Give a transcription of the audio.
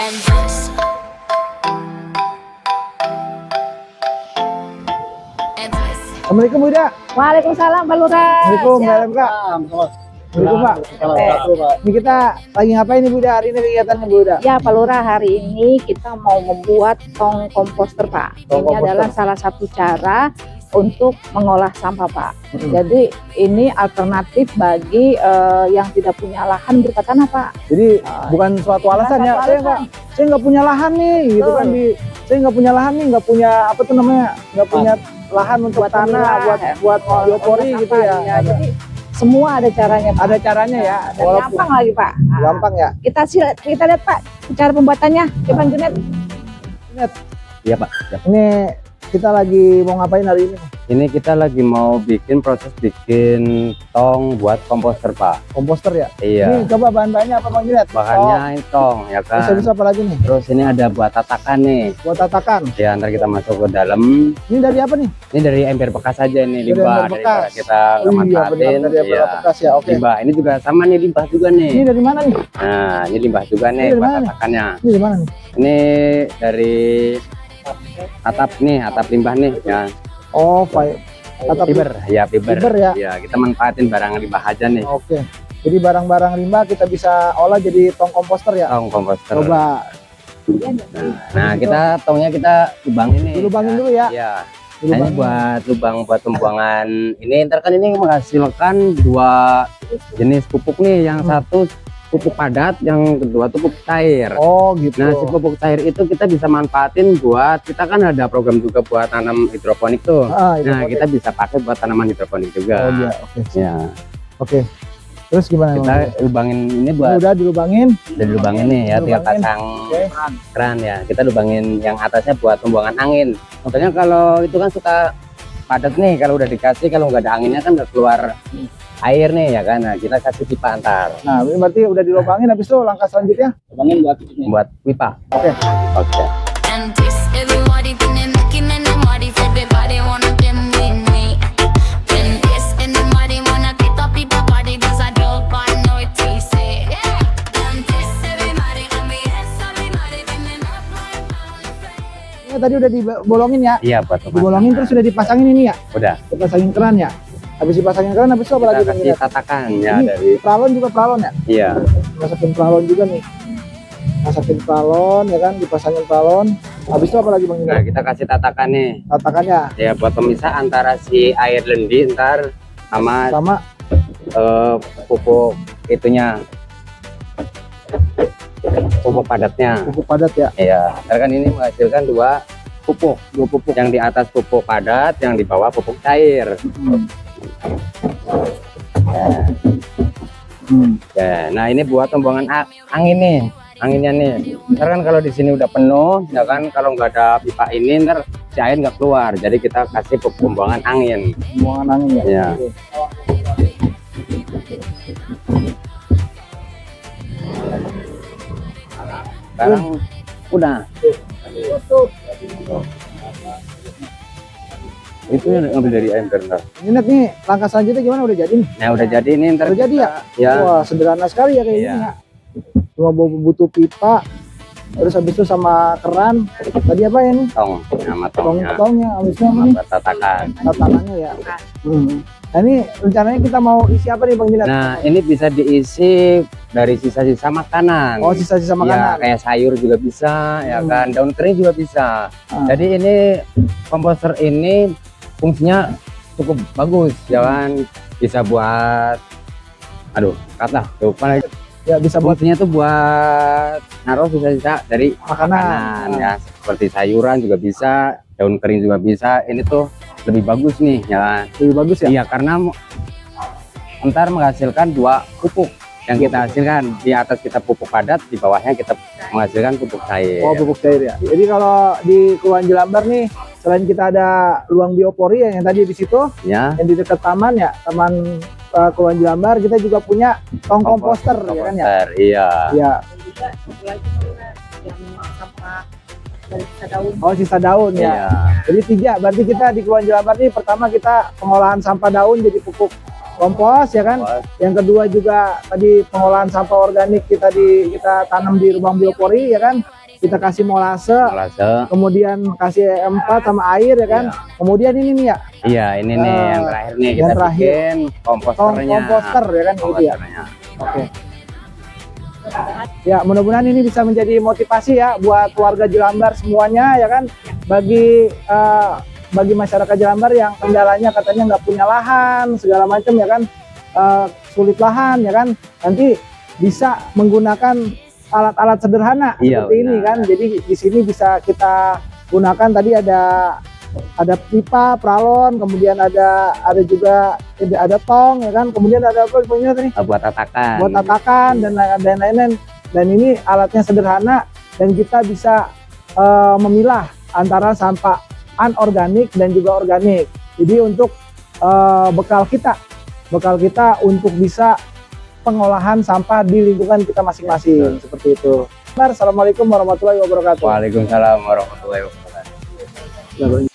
and this. And this. Assalamualaikum Bu Ida. Waalaikumsalam Pak Lurah. Assalamualaikum Mbak LMK. Assalamualaikum Pak. Ini kita lagi ngapain nih Bu Ida hari ini kegiatannya Bu Ida? Ya Pak Lurah, hari ini kita mau membuat tong komposter Pak. Tong Ini komposter. adalah salah satu cara untuk mengolah sampah Pak. Jadi ini alternatif bagi yang tidak punya lahan berkatakan apa? Jadi bukan suatu alasan ya. Saya nggak punya lahan nih, gitu Betul. kan saya nggak punya lahan nih, nggak punya apa tuh namanya, nggak punya lahan untuk Buat tanah, pemilah, buat biopori olah gitu sampah, ya. iya. Jadi semua ada caranya Pak. Ada caranya ya. Dan gampang lagi Pak. Gampang ya. Kita lihat Pak cara pembuatannya. Coba Junet. Iya Pak. Ya. Ini kita lagi mau ngapain hari ini? Ini kita lagi mau proses bikin tong buat komposter Pak. Komposter ya. Iya. Ini coba bahan-bahannya apa Bang Junet? Bahannya ini tong ya kan. Bisa apa lagi nih? Terus ini ada buat tatakan nih. Buat tatakan. Ya ntar kita masuk ke dalam. Ini dari apa nih? Ini dari ember bekas aja ini Dari limbah ember bekas. daripada kita Oh iya, manfaatin. benar dari ember Iya. bekas ya. Oke. Limbah ini juga sama nih limbah juga Ini nih. dari mana nih? Nah ini limbah juga Ini nih dari buat mana nih? tatakannya. Ini dari mana nih? Ini dari atap nih, atap limbah nih ya. Oh, atap Fiber ya fiber. Fiber ya. Ya kita manfaatin barang limbah aja nih. Oke. Jadi barang-barang limbah kita bisa olah jadi tong komposter ya. Tong komposter. Coba Nah, kita tongnya kita lubangin nih. dilubangin dulu ya. Iya. Nah, ini Dilubangin. buat lubang buat pembuangan. Ini ntar kan ini menghasilkan dua jenis pupuk nih. Yang satu pupuk padat, yang kedua tuh pupuk cair. Oh, gitu. Nah, si pupuk cair itu kita bisa manfaatin buat, kita kan ada program juga buat tanam hidroponik tuh. Ah, itu Nah, oke. kita bisa pakai buat tanaman hidroponik juga. Oh, iya, oke. Ya, Oke. Terus gimana? kita Bang? lubangin ini Ini buat udah dilubangin. dilubangin nih ya, tinggal Dilubangin. pasang Oke. keran ya. Kita lubangin yang atasnya buat pembuangan angin. Makanya kalau itu kan suka padat nih, kalau udah dikasih, kalau nggak ada anginnya kan nggak keluar air nih ya kan. Nah, kita kasih pipa antar. Nah, ini berarti udah dilubangin, habis itu langkah selanjutnya Lubangin buat pipa. Oke. Oke. And this. Everybody been making and nobody. Everybody wanna them with me. And this. And nobody wanna get up people party. Cause I don't want no easy. And this. Everybody got me. Yes, everybody been up like Ini tadi udah dibolongin ya. Iya, buat pemasangan. Dibolongin terus sudah dipasangin ini ya. Udah. Dipasangin keran ya. Habis dipasangin keran, habis itu apa lagi Kita Bang kasih Junet? tatakan ya Ini dari pralon juga pralon ya. iya. Masukin pralon juga nih. Masukin pralon ya kan, dipasangin pralon. Habis itu apa lagi Bang Nah, Junet? kita kasih tatakan nih. Tatakannya Ya buat pemisah antara si air lendi ntar sama sama pupuk itunya. Pupuk padatnya. pupuk padat ya. Iya, ntar kan ini menghasilkan dua pupuk. Dua pupuk. Yang di atas pupuk padat, yang di bawah pupuk cair. Ya, nah ini buat pembuangan angin nih, anginnya nih. Ntar kan kalau di sini udah penuh, ya kan kalau nggak ada pipa ini ntar si air nggak keluar. Jadi kita kasih pembuangan angin. Buangan angin ya. Iya. Oke. Sekarang udah. Itu yang ngambil dari ember ntar. Ini Net, nih langkah selanjutnya gimana, udah jadi nih? Nah udah jadi ini ntar. Udah jadi ya? Ya. Wah, sederhana sekali ya kayak Iya. gini ya. Cuma butuh pipa, terus habis itu sama keran. Tadi apa ya nih? Tong, sama tongnya, Tongnya, habis itu apa sama nih? buat tatakan. Tatakannya ya. Nah ini rencananya kita mau isi apa nih Bang Jilat? Nah ini bisa diisi dari sisa-sisa makanan. Oh, sisa-sisa Ya, makanan. kayak sayur juga bisa, ya kan, daun kering juga bisa. Ah. Jadi ini komposter ini fungsinya cukup bagus, ya kan, bisa buat, aduh, kata lupa lagi. Ya bisa buat Fungsinya tuh buat naruh sisa-sisa dari makanan. ya, seperti sayuran juga bisa, daun kering juga bisa. Ini tuh lebih bagus nih, ya kan. Lebih bagus ya. Iya, karena ntar menghasilkan dua pupuk yang kita hasilkan. Di atas kita pupuk padat, di bawahnya kita menghasilkan pupuk cair. Oh, pupuk cair ya. Jadi kalau di Kelurahan Jelambar nih, selain kita ada ruang biopori yang tadi di situ, Ya, yang di dekat taman ya, Taman Kelurahan Jelambar, kita juga punya tong komposter ya kan ya. komposter, iya. Ya. Oh, sisa daun ya. Iya. Jadi 3, berarti kita di Kelurahan Jelambar nih, pertama kita pengolahan sampah daun jadi pupuk kompos ya kan. Kompos. Yang kedua juga tadi pengolahan sampah organik kita tanam di Rubang Biopori ya kan. Kita kasih molase, kemudian kasih M4 sama air ya kan. Kemudian ini nih ya. Iya, ini nih yang terakhir nih kita bikin komposternya. Komposter ya kan gitu ya. Oke. Ya, mudah-mudahan ini bisa menjadi motivasi ya buat warga Jelambar semuanya ya kan. Bagi masyarakat Jelambar yang kendalanya katanya nggak punya lahan segala macam ya kan, sulit lahan ya kan, nanti bisa menggunakan alat-alat sederhana seperti ini kan. Jadi di sini bisa kita gunakan, tadi ada pipa, pralon, kemudian ada juga ada tong ya kan, kemudian ada apa punya tadi? Buat Tatakan dan lain-lain. Dan ini alatnya sederhana dan kita bisa memilah antara sampah anorganik dan juga organik. Jadi untuk bekal kita untuk bisa pengolahan sampah di lingkungan kita masing-masing. Seperti itu. Assalamualaikum warahmatullahi wabarakatuh. Waalaikumsalam warahmatullahi wabarakatuh.